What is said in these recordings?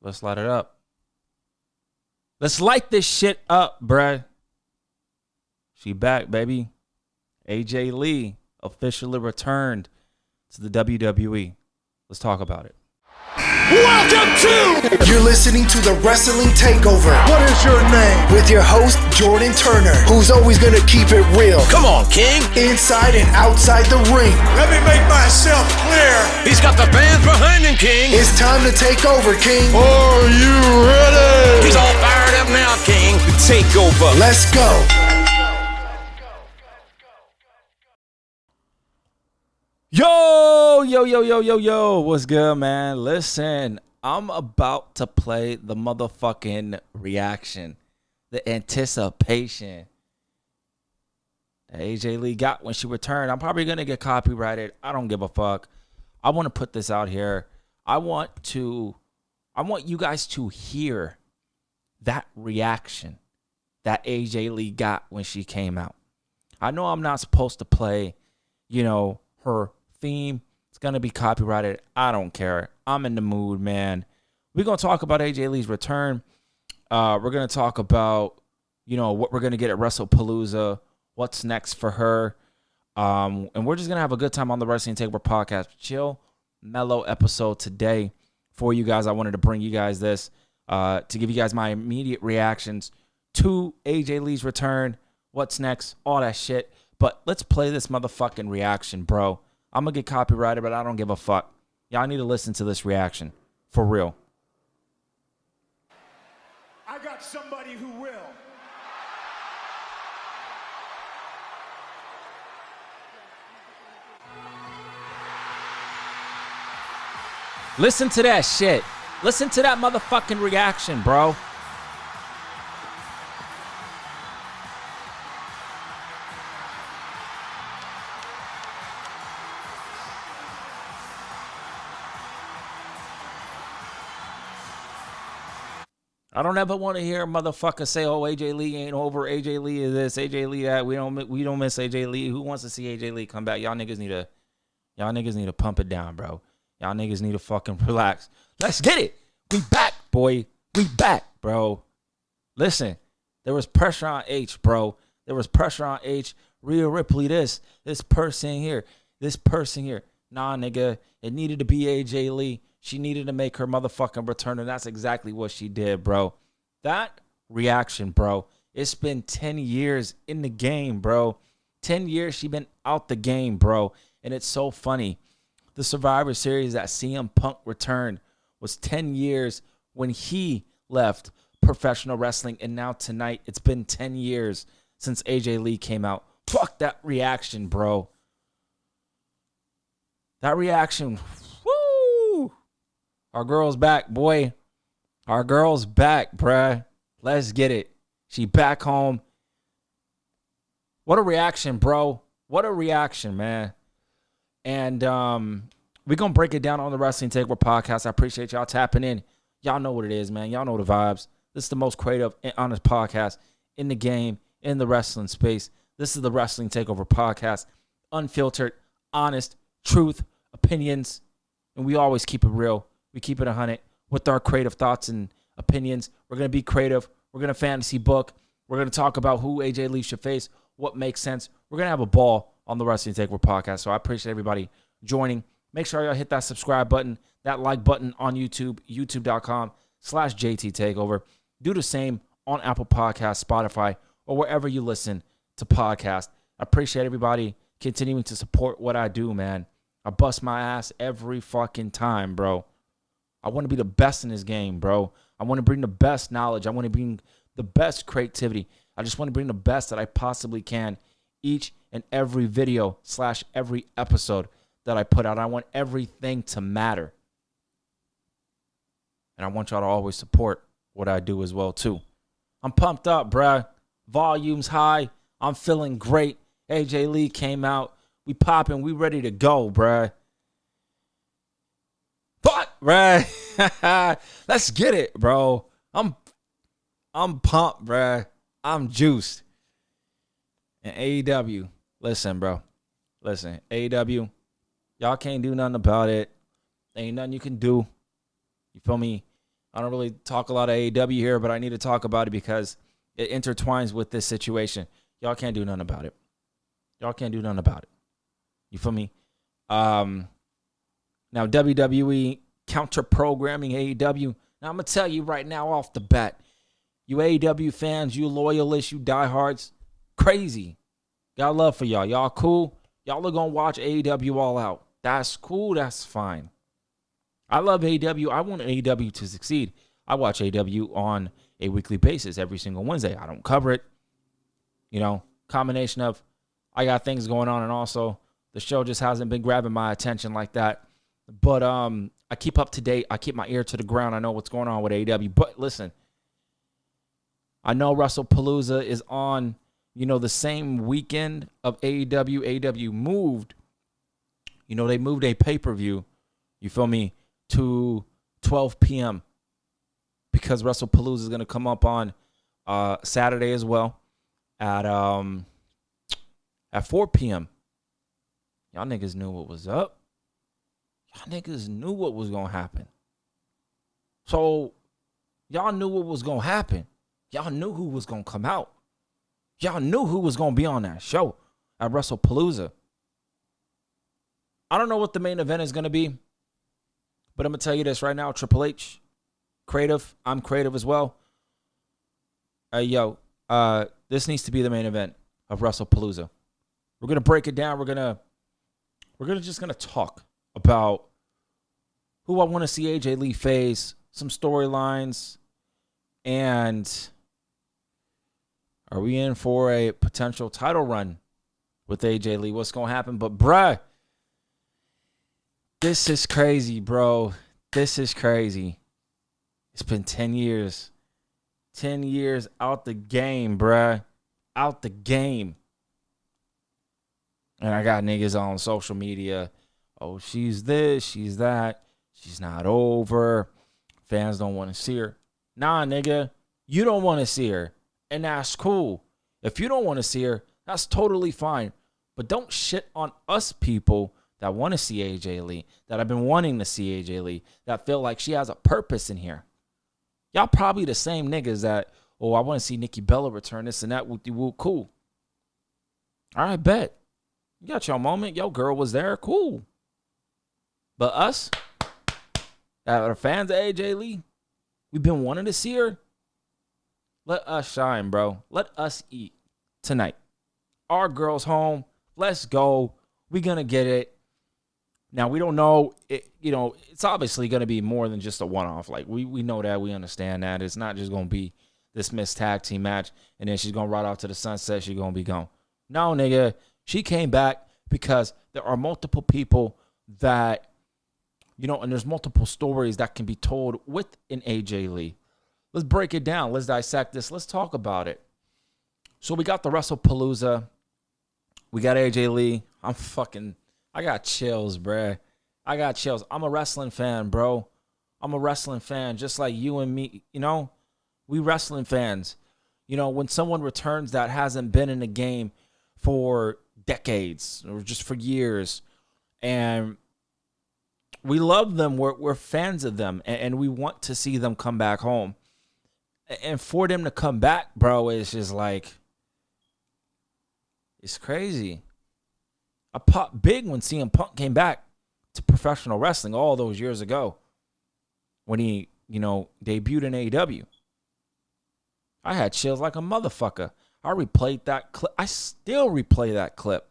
Let's light it up. Let's light this shit up, bruh. She back, baby. AJ Lee officially returned to the WWE. Let's talk about it. Welcome to... You're listening to the Wrestling Takeover. What is your name? With your host, Jordan Turner, who's always going to keep it real. Come on, King. Inside and outside the ring. Let me make myself clear. He's got the fans behind him, King. It's time to take over, King. Are you ready? He's all fired up now, King. The Takeover. Let's go. Yo, what's good, man? Listen, I'm about to play the motherfucking reaction, the anticipation that AJ Lee got when she returned. I'm probably going to get copyrighted. I don't give a fuck. I want to put this out here. I want you guys to hear that reaction that AJ Lee got when she came out. I know I'm not supposed to play, her theme. It's going to be copyrighted. I don't care. I'm in the mood, man. We're going to talk about AJ Lee's return. We're going to talk about, what we're going to get at WrestlePalooza, what's next for her. And we're just going to have a good time on the Wrestling Takeover Podcast. Chill, mellow episode today for you guys. I wanted to bring you guys this to give you guys my immediate reactions to AJ Lee's return, what's next, all that shit. But let's play this motherfucking reaction, bro. I'm going to get copyrighted, but I don't give a fuck. Y'all need to listen to this reaction. For real. I got somebody who will. Listen to that shit. Listen to that motherfucking reaction, bro. I don't ever want to hear a motherfucker say, "Oh, AJ Lee ain't over. AJ Lee is this. AJ Lee that. We don't miss AJ Lee. Who wants to see AJ Lee come back? Y'all niggas need to pump it down, bro. Y'all niggas need to fucking relax. Let's get it. We back, boy. We back, bro. Listen, there was pressure on H, bro. There was pressure on H. Rhea Ripley, this person here, this person here. Nah, nigga, it needed to be AJ Lee. She needed to make her motherfucking return, and that's exactly what she did, bro. That reaction, bro. It's been 10 years in the game, bro. 10 years she been out the game, bro. And it's so funny. The Survivor Series that CM Punk returned was 10 years when he left professional wrestling. And now tonight, it's been 10 years since AJ Lee came out. Fuck that reaction, bro. That reaction, woo! Our girl's back, boy. Our girl's back, bruh. Let's get it. She back home. What a reaction, bro. What a reaction, man. And we're going to break it down on the Wrestling Takeover Podcast. I appreciate y'all tapping in. Y'all know what it is, man. Y'all know the vibes. This is the most creative and honest podcast in the game, in the wrestling space. This is the Wrestling Takeover Podcast. Unfiltered, honest, truth, opinions. And we always keep it real. We keep it 100 with our creative thoughts and opinions. We're going to be creative. We're going to fantasy book. We're going to talk about who AJ Lee should face, what makes sense. We're going to have a ball on the Wrestling Takeover Podcast. So I appreciate everybody joining. Make sure y'all hit that subscribe button, that like button on YouTube, youtube.com/JTTakeover. Do the same on Apple Podcasts, Spotify, or wherever you listen to podcasts. I appreciate everybody continuing to support what I do, man. I bust my ass every fucking time, bro. I want to be the best in this game, bro. I want to bring the best knowledge. I want to bring the best creativity. I just want to bring the best that I possibly can each and every video / every episode that I put out. I want everything to matter. And I want y'all to always support what I do as well, too. I'm pumped up, bruh. Volume's high. I'm feeling great. AJ Lee came out. We popping. We ready to go, bruh. Fuck, bruh. Let's get it, bro. I'm pumped, bruh. I'm juiced. And AEW, listen, bro. Listen, AEW, y'all can't do nothing about it. Ain't nothing you can do. You feel me? I don't really talk a lot of AEW here, but I need to talk about it because it intertwines with this situation. Y'all can't do nothing about it. Y'all can't do nothing about it. You feel me? Now, WWE counter-programming AEW. Now, I'm going to tell you right now off the bat, you AEW fans, you loyalists, you diehards, crazy. Got love for y'all. Y'all cool. Y'all are going to watch AEW all out. That's cool. That's fine. I love AEW. I want AEW to succeed. I watch AEW on a weekly basis every single Wednesday. I don't cover it. You know, combination of I got things going on and also the show just hasn't been grabbing my attention like that. But I keep up to date. I keep my ear to the ground. I know what's going on with AEW. But listen, I know WrestlePalooza is on, you know, the same weekend of AEW. AEW moved. You know, they moved a pay-per-view, you feel me, to 12 p.m. because WrestlePalooza is going to come up on Saturday as well at 4 p.m. Y'all niggas knew what was up. Y'all niggas knew what was going to happen. So, y'all knew what was going to happen. Y'all knew who was going to come out. Y'all knew who was going to be on that show at WrestlePalooza. I don't know what the main event is going to be, but I'm going to tell you this right now. Triple H, creative. I'm creative as well. This needs to be the main event of WrestlePalooza. We're going to break it down. We're just going to talk about who I want to see AJ Lee face, some storylines, and are we in for a potential title run with AJ Lee? What's going to happen? But, bruh, this is crazy, bro. This is crazy. It's been 10 years. 10 years out the game, bruh. Out the game. And I got niggas on social media. Oh, she's this, she's that. She's not over. Fans don't want to see her. Nah, nigga. You don't want to see her. And that's cool. If you don't want to see her, that's totally fine. But don't shit on us people that want to see AJ Lee, that have been wanting to see AJ Lee, that feel like she has a purpose in here. Y'all probably the same niggas that, oh, I want to see Nikki Bella return this and that. Woo, cool. All right, bet. You got your moment. Your girl was there. Cool. But us, that are fans of AJ Lee, we've been wanting to see her. Let us shine, bro. Let us eat tonight. Our girl's home. Let's go. We're going to get it. Now, we don't know, it's obviously going to be more than just a one-off. Like, we know that. We understand that. It's not just going to be this missed tag team match, and then she's going to ride off to the sunset. She's going to be gone. No, nigga. She came back because there are multiple people that, and there's multiple stories that can be told with an AJ Lee. Let's break it down. Let's dissect this. Let's talk about it. So we got the WrestlePalooza. We got AJ Lee. I got chills, bruh. I got chills. I'm a wrestling fan, bro. I'm a wrestling fan just like you and me. We wrestling fans. When someone returns that hasn't been in the game for decades or just for years, and we love them, we're fans of them, and we want to see them come back home. And for them to come back, bro, is just like, it's crazy. I popped big when CM Punk came back to professional wrestling all those years ago when he, debuted in AEW. I had chills like a motherfucker. I replayed that clip. I still replay that clip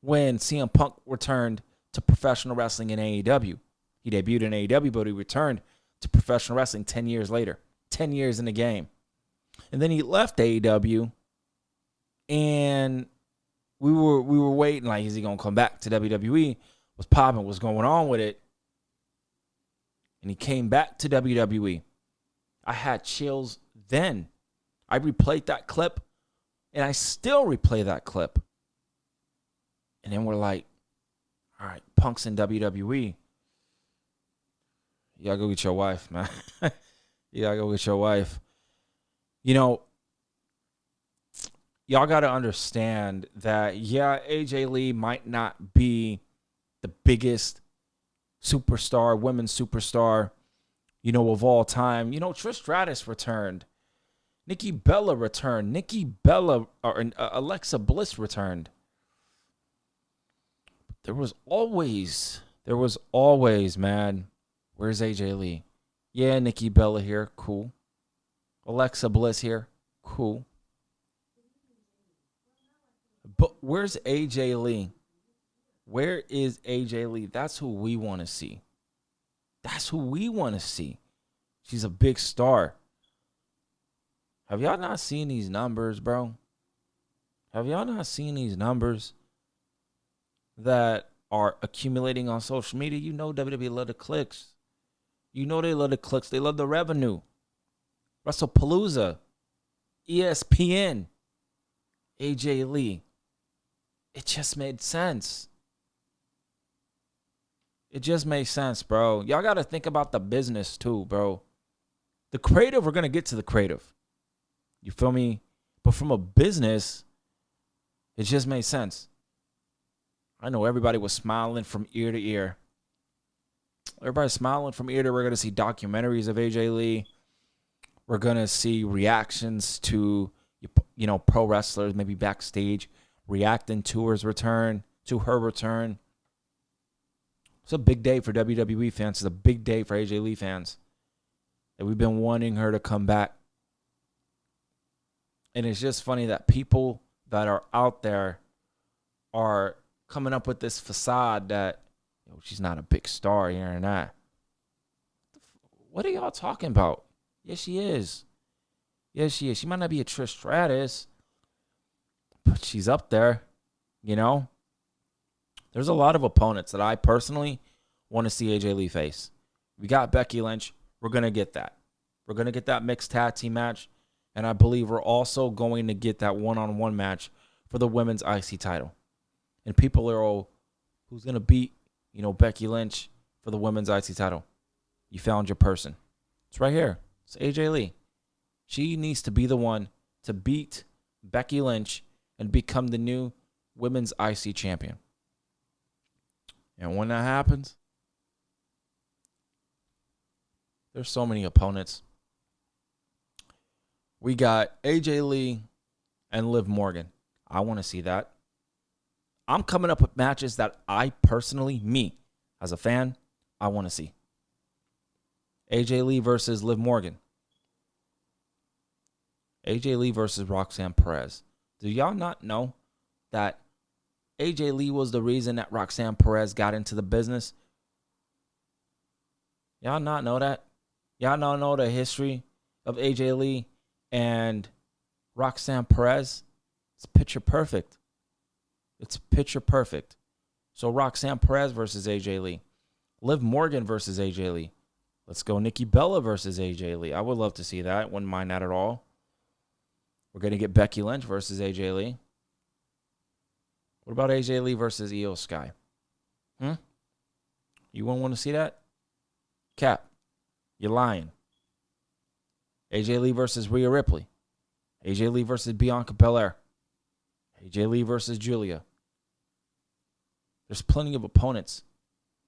when CM Punk returned to professional wrestling in AEW. He debuted in AEW, but he returned to professional wrestling 10 years later. 10 years in the game. And then he left AEW, and we were waiting, like, is he going to come back to WWE? What's popping? What's going on with it? And he came back to WWE. I had chills then. I replayed that clip, and I still replay that clip. And then we're like, all right, Punk's in WWE. You gotta go get your wife, man. You gotta go get your wife. Y'all got to understand that, yeah, AJ Lee might not be the biggest superstar, women's superstar, of all time. Trish Stratus returned. Nikki Bella returned. Alexa Bliss returned. There was always, man. Where's AJ Lee? Yeah, Nikki Bella here. Cool. Alexa Bliss here. Cool. But where's AJ Lee? Where is AJ Lee? That's who we want to see. She's a big star. Have y'all not seen these numbers, bro? Have y'all not seen these numbers that are accumulating on social media? WWE love the clicks. They love the clicks. They love the revenue. WrestlePalooza, ESPN, AJ Lee. It just made sense. It just made sense, bro. Y'all got to think about the business too, bro. The creative, we're going to get to the creative. You feel me? But from a business, it just made sense. I know everybody was smiling from ear to ear. Everybody's smiling from ear to ear. We're going to see documentaries of AJ Lee. We're going to see reactions to, pro wrestlers, maybe backstage, reacting to her return. It's a big day for WWE fans. It's a big day for AJ Lee fans. And we've been wanting her to come back. And it's just funny that people that are out there are coming up with this facade that she's not a big star here and that. What are y'all talking about? Yes, she is. She might not be a Trish Stratus, but she's up there, There's a lot of opponents that I personally want to see AJ Lee face. We got Becky Lynch. We're going to get that. We're going to get that mixed tag team match. And I believe we're also going to get that one-on-one match for the women's IC title. And people are, who's going to beat, Becky Lynch for the women's IC title? You found your person. It's right here. It's AJ Lee. She needs to be the one to beat Becky Lynch and become the new women's IC champion. And when that happens, there's so many opponents. We got AJ Lee and Liv Morgan. I want to see that. I'm coming up with matches that I personally, me, as a fan, I want to see. AJ Lee versus Liv Morgan. AJ Lee versus Roxanne Perez. Do y'all not know that AJ Lee was the reason that Roxanne Perez got into the business? Y'all not know that? Y'all not know the history of AJ Lee and Roxanne Perez? It's picture perfect. So Roxanne Perez versus AJ Lee. Liv Morgan versus AJ Lee. Let's go Nikki Bella versus AJ Lee. I would love to see that. Wouldn't mind that at all. We're going to get Becky Lynch versus AJ Lee. What about AJ Lee versus Io Sky? You wouldn't want to see that? Cap, you're lying. AJ Lee versus Rhea Ripley. AJ Lee versus Bianca Belair. AJ Lee versus Julia. There's plenty of opponents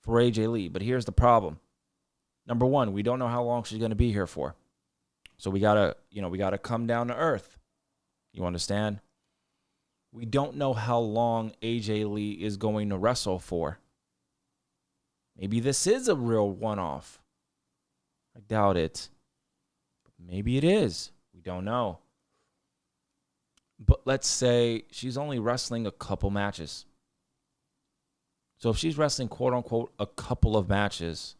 for AJ Lee, but here's the problem. Number one, we don't know how long she's going to be here for. So we got to come down to earth. You understand? We don't know how long AJ Lee is going to wrestle for. Maybe this is a real one-off. I doubt it. But maybe it is. We don't know. But let's say she's only wrestling a couple matches. So if she's wrestling, quote-unquote, a couple of matches,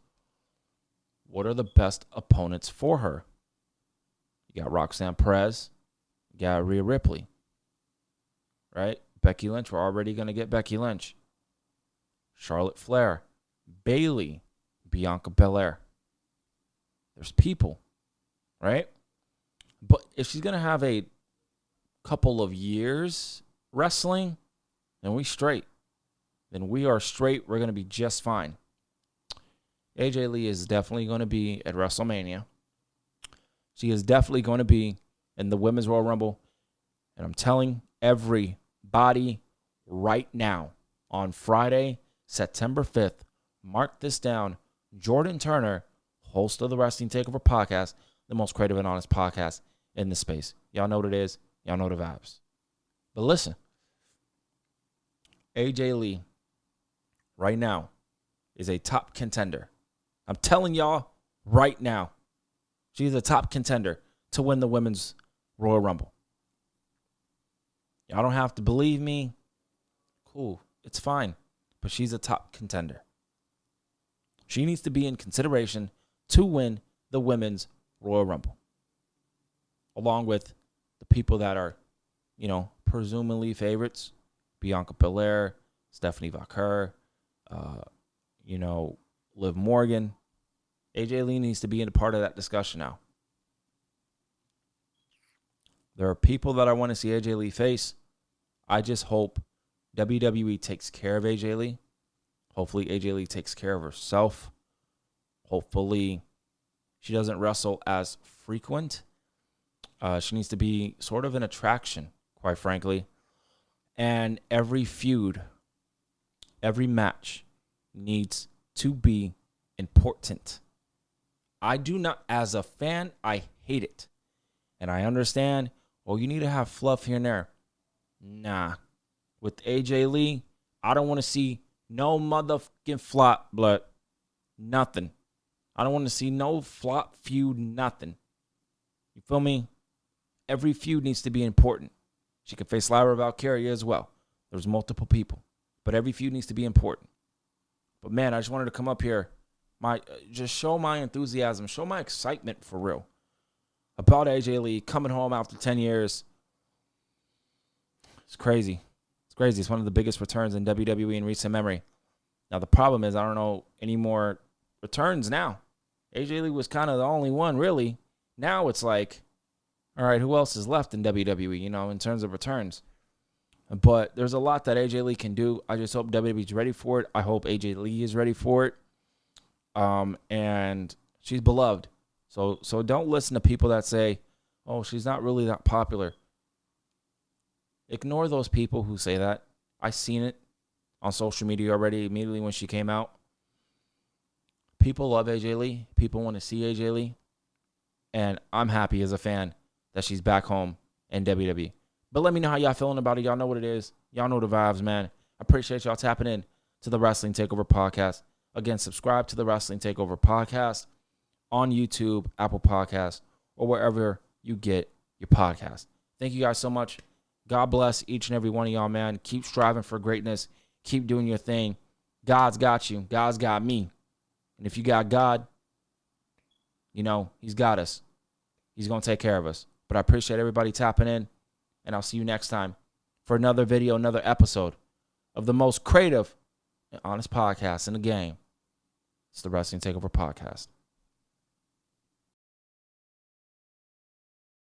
what are the best opponents for her? You got Roxanne Perez. You got Rhea Ripley. Right? Becky Lynch. We're already going to get Becky Lynch. Charlotte Flair. Bayley. Bianca Belair. There's people. Right? But if she's going to have a couple of years wrestling, then we straight. Then we are straight. We're going to be just fine. AJ Lee is definitely going to be at WrestleMania. She is definitely going to be in the Women's Royal Rumble. And I'm telling everybody right now, on Friday, September 5th, mark this down, Jordan Turner host of the Wrestling Takeover Podcast, the most creative and honest podcast in the space. Y'all know what it is. Y'all know the vibes. But listen, AJ Lee right now is a top contender. I'm telling y'all right now, she's a top contender to win the Women's Royal Rumble. Y'all don't have to believe me. Cool. It's fine. But she's a top contender. She needs to be in consideration to win the Women's Royal Rumble. Along with the people that are, presumably favorites. Bianca Belair, Stephanie Vaquer, Liv Morgan. AJ Lee needs to be in a part of that discussion now. There are people that I want to see AJ Lee face. I just hope WWE takes care of AJ Lee. Hopefully AJ Lee takes care of herself. Hopefully she doesn't wrestle as frequent. She needs to be sort of an attraction, quite frankly. And every feud, every match needs to be important. I do not, as a fan, I hate it. And I understand, you need to have fluff here and there. Nah. With AJ Lee, I don't want to see no motherfucking flop, but nothing. I don't want to see no flop feud, nothing. You feel me? Every feud needs to be important. She could face Lyra Valkyria as well. There's multiple people. But every feud needs to be important. But man, I just wanted to come up here. Just show my enthusiasm. Show my excitement for real. About AJ Lee coming home after 10 years. It's crazy. It's crazy. It's one of the biggest returns in WWE in recent memory. Now, the problem is I don't know any more returns now. AJ Lee was kind of the only one, really. Now it's like, all right, who else is left in WWE, in terms of returns? But there's a lot that AJ Lee can do. I just hope WWE's ready for it. I hope AJ Lee is ready for it. And she's beloved. So don't listen to people that say, she's not really that popular. Ignore those people who say that. I seen it on social media already immediately when she came out. People love AJ Lee. People want to see AJ Lee. And I'm happy as a fan that she's back home in WWE. But let me know how y'all feeling about it. Y'all know what it is. Y'all know the vibes, man. I appreciate y'all tapping in to the Wrestling Takeover Podcast. Again, subscribe to the Wrestling Takeover Podcast on YouTube, Apple Podcasts, or wherever you get your podcast. Thank you guys so much. God bless each and every one of y'all, man. Keep striving for greatness. Keep doing your thing. God's got you. God's got me. And if you got God, He's got us. He's going to take care of us. But I appreciate everybody tapping in. And I'll see you next time for another video, another episode of the most creative and honest podcast in the game. It's the Wrestling Takeover Podcast.